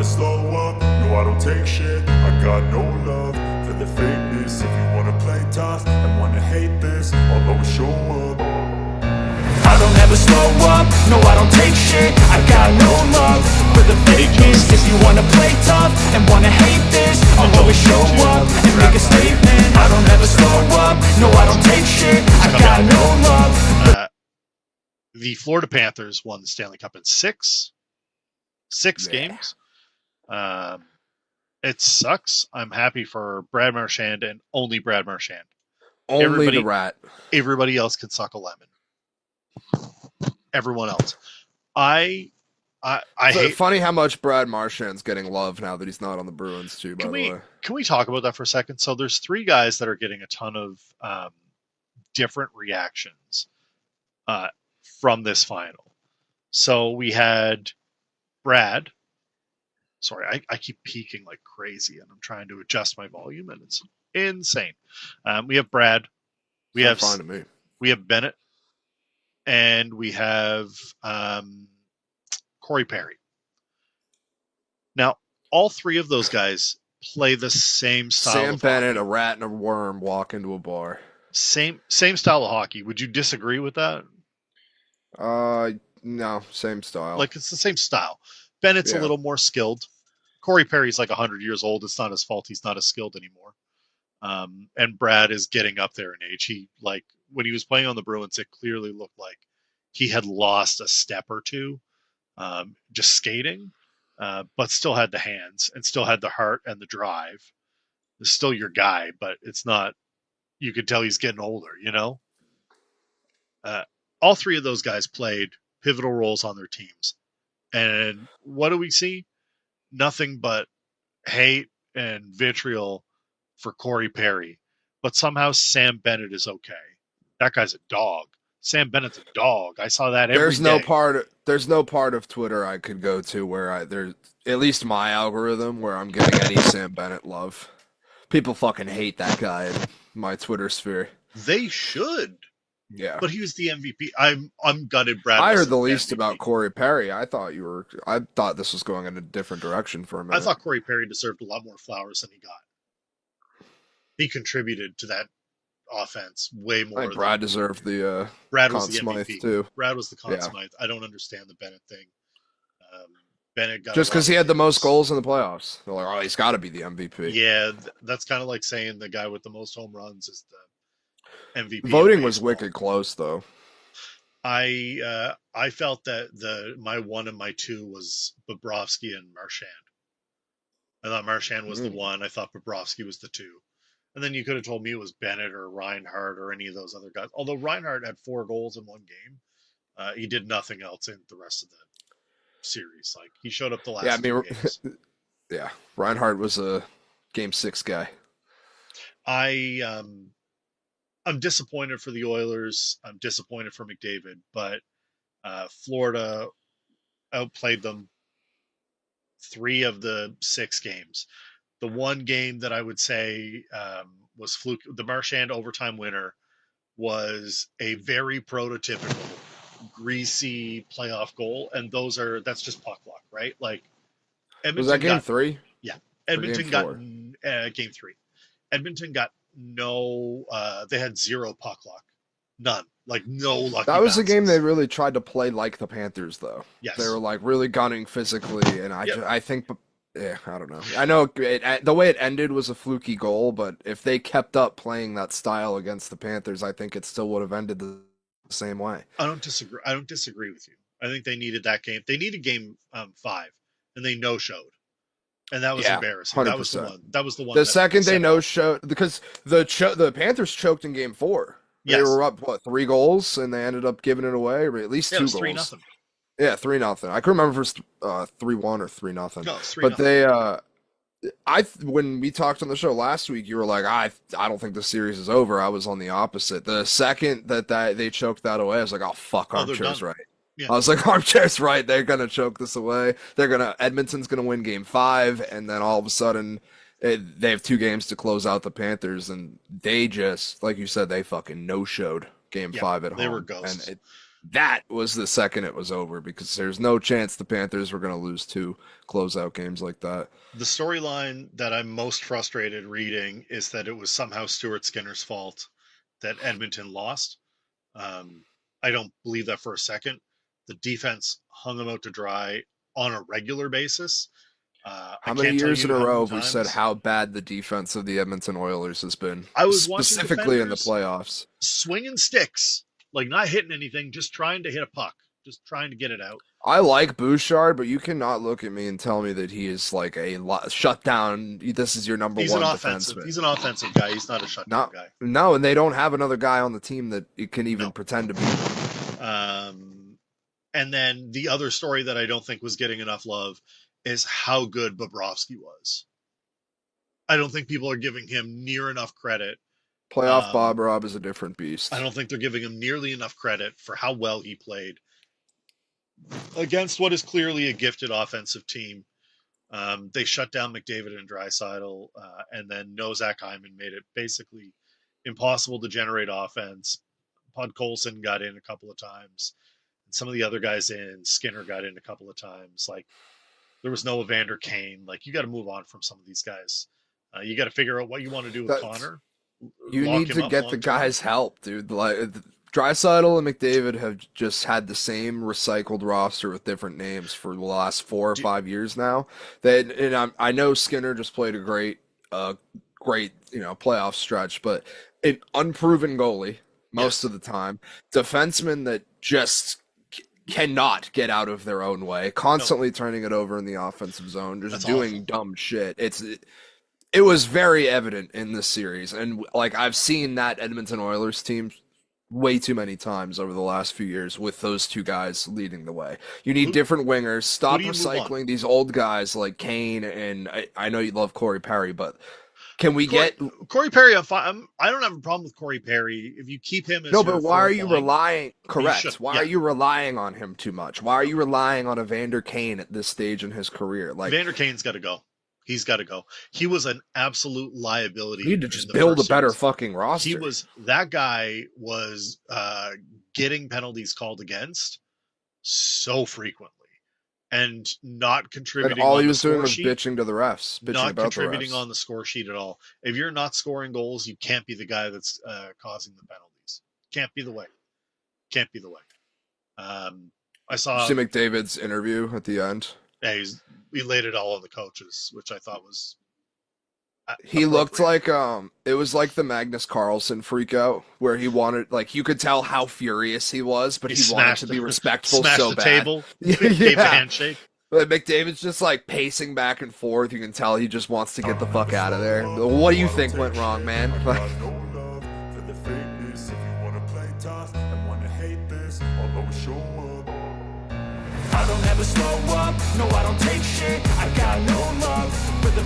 slow up, no I don't take shit. I got no love for the fakeness. If you wanna play tough and wanna hate this, I'll always show up. I don't ever slow up, no I don't take shit. I got no love for the fakeness. If you wanna play tough and wanna hate this, I'll always show up and make a statement. I don't ever slow up, no I don't take shit. I got no love. The Florida Panthers won the Stanley Cup in six games. It sucks. I'm happy for Brad Marchand and only Brad Marchand. Only the rat. Everybody else can suck a lemon. Everyone else. I hate. Funny how much Brad Marchand's getting love now that he's not on the Bruins too. By the way, can we talk about that for a second? So there's three guys that are getting a ton of different reactions from this final. So we had Brad. Sorry, I keep peaking like crazy, and I'm trying to adjust my volume, and it's insane. We have Brad. We have Bennett. And we have Corey Perry. Now, all three of those guys play the same style Sam of Bennett, hockey. a rat and a worm walk into a bar. Same style of hockey. Would you disagree with that? No, same style. Like, it's the same style. Bennett's a little more skilled. Corey Perry's like 100 years old. It's not his fault he's not as skilled anymore. And Brad is getting up there in age. He, like, when he was playing on the Bruins, it clearly looked like he had lost a step or two just skating, but still had the hands and still had the heart and the drive. It's still your guy, but it's not, you could tell he's getting older, you know? All three of those guys played pivotal roles on their teams. And what do we see? Nothing but hate and vitriol for Corey Perry. But somehow Sam Bennett is okay. That guy's a dog. Sam Bennett's a dog. I saw that every day. There's no part of Twitter I could go to where there's at least my algorithm where I'm getting any Sam Bennett love. People fucking hate that guy in my Twitter sphere. They should. Yeah. But he was the MVP. I'm gutted Brad. I heard the least about Corey Perry. I thought this was going in a different direction for a minute. I thought Corey Perry deserved a lot more flowers than he got. He contributed to that offense way more. I think Brad deserved the Brad was the MVP too. Brad was the Conn Smythe. I don't understand the Bennett thing. Bennett got just because he had the most goals in the playoffs. They're like, oh, he's got to be the MVP. Yeah, that's kind of like saying the guy with the most home runs is the MVP. Voting was wicked close, though. I felt that my one and my two was Bobrovsky and Marchand. I thought Marchand was the one. I thought Bobrovsky was the two. And then you could have told me it was Bennett or Reinhart or any of those other guys. Although Reinhart had 4 goals in one game, he did nothing else in the rest of the series. Like, he showed up the last 2 games. Yeah, Reinhart was a Game 6 guy. I'm disappointed for the Oilers. I'm disappointed for McDavid, but Florida outplayed them 3 of the 6 games. The one game that I would say was fluke. The Marchand overtime winner was a very prototypical greasy playoff goal, and that's just puck luck, right? Like, Edmonton was that game 3? Yeah, Edmonton got game 3. Edmonton got they had 0 puck luck, none, like no luck. That was a game they really tried to play like the Panthers, though. Yes, they were like really gunning physically, and I think. Yeah, I don't know. I know the way it ended was a fluky goal, but if they kept up playing that style against the Panthers, I think it still would have ended the same way. I don't disagree with you. I think they needed that game. They needed game 5, and they no-showed, and that was embarrassing. 100%. That was the one. That was the one. The second they no-showed, because the Panthers choked in game 4. They were up 3 goals, and they ended up giving it away, or at least 2 goals. 3-0. Yeah, 3-0. I can remember if it was 3-1 or 3-0. No, it's 3-0. But when we talked on the show last week, you were like, I don't think the series is over. I was on the opposite. The second that they choked that away, I was like, oh fuck, Armchair's right. Yeah. I was like, Armchair's right. They're gonna choke this away. Edmonton's gonna win game 5, and then all of a sudden they have 2 games to close out the Panthers, and they just, like you said, they fucking no-showed game 5 at home. They were ghosts. And That was the second it was over because there's no chance the Panthers were going to lose 2 closeout games like that. The storyline that I'm most frustrated reading is that it was somehow Stuart Skinner's fault that Edmonton lost. I don't believe that for a second. The defense hung them out to dry on a regular basis. How many years in a row have we said how bad the defense of the Edmonton Oilers has been? I was specifically in the playoffs. Swinging sticks, like not hitting anything, just trying to hit a puck, just trying to get it out. I like Bouchard, but you cannot look at me and tell me that he is like a shutdown. This is your number one defenseman. He's an offensive guy. He's not a shutdown guy. No, and they don't have another guy on the team that can even pretend to be. And then the other story that I don't think was getting enough love is how good Bobrovsky was. I don't think people are giving him near enough credit. Playoff Bob Rob is a different beast. I don't think they're giving him nearly enough credit for how well he played against what is clearly a gifted offensive team. They shut down McDavid and Draisaitl, and then no Zach Hyman made it basically impossible to generate offense. Podkolzin got in a couple of times. And some of the other guys in, Skinner got in a couple of times. Like, there was no Evander Kane. Like, you got to move on from some of these guys. You got to figure out what you want to do with Connor. You need to get the guys help, dude. Like, Draisaitl and McDavid have just had the same recycled roster with different names for the last 4 or 5 years now. I know Skinner just played a great playoff stretch, but an unproven goalie most of the time, defensemen that just cannot get out of their own way, constantly turning it over in the offensive zone, just doing dumb shit. It was very evident in this series, and like I've seen that Edmonton Oilers team way too many times over the last few years with those 2 guys leading the way. You need different wingers. Stop recycling these old guys like Kane, and I know you love Corey Perry, but can we get Corey Perry? I don't have a problem with Corey Perry if you keep him as but why are you relying? Correct. Why are you relying on him too much? Why are you relying on Evander Kane at this stage in his career? Like, Evander Kane's got to go. He's got to go. He was an absolute liability. You need to just build a better fucking roster. That guy was getting penalties called against so frequently and not contributing. And all he was doing was bitching to the refs, not contributing on the score sheet at all. If you're not scoring goals, you can't be the guy that's causing the penalties. Can't be the way. Can't be the way. I saw. Did you see McDavid's interview at the end? Yeah, he laid it all on the coaches, which I thought was. He looked like it was like the Magnus Carlsen freak out where he wanted, like, you could tell how furious he was, but he wanted to be respectful so bad. Table, gave a handshake. But McDavid's just like pacing back and forth. You can tell he just wants to get the fuck out of there. What do you think went wrong, man? I don't ever slow up, no I don't take shit. I got no love for the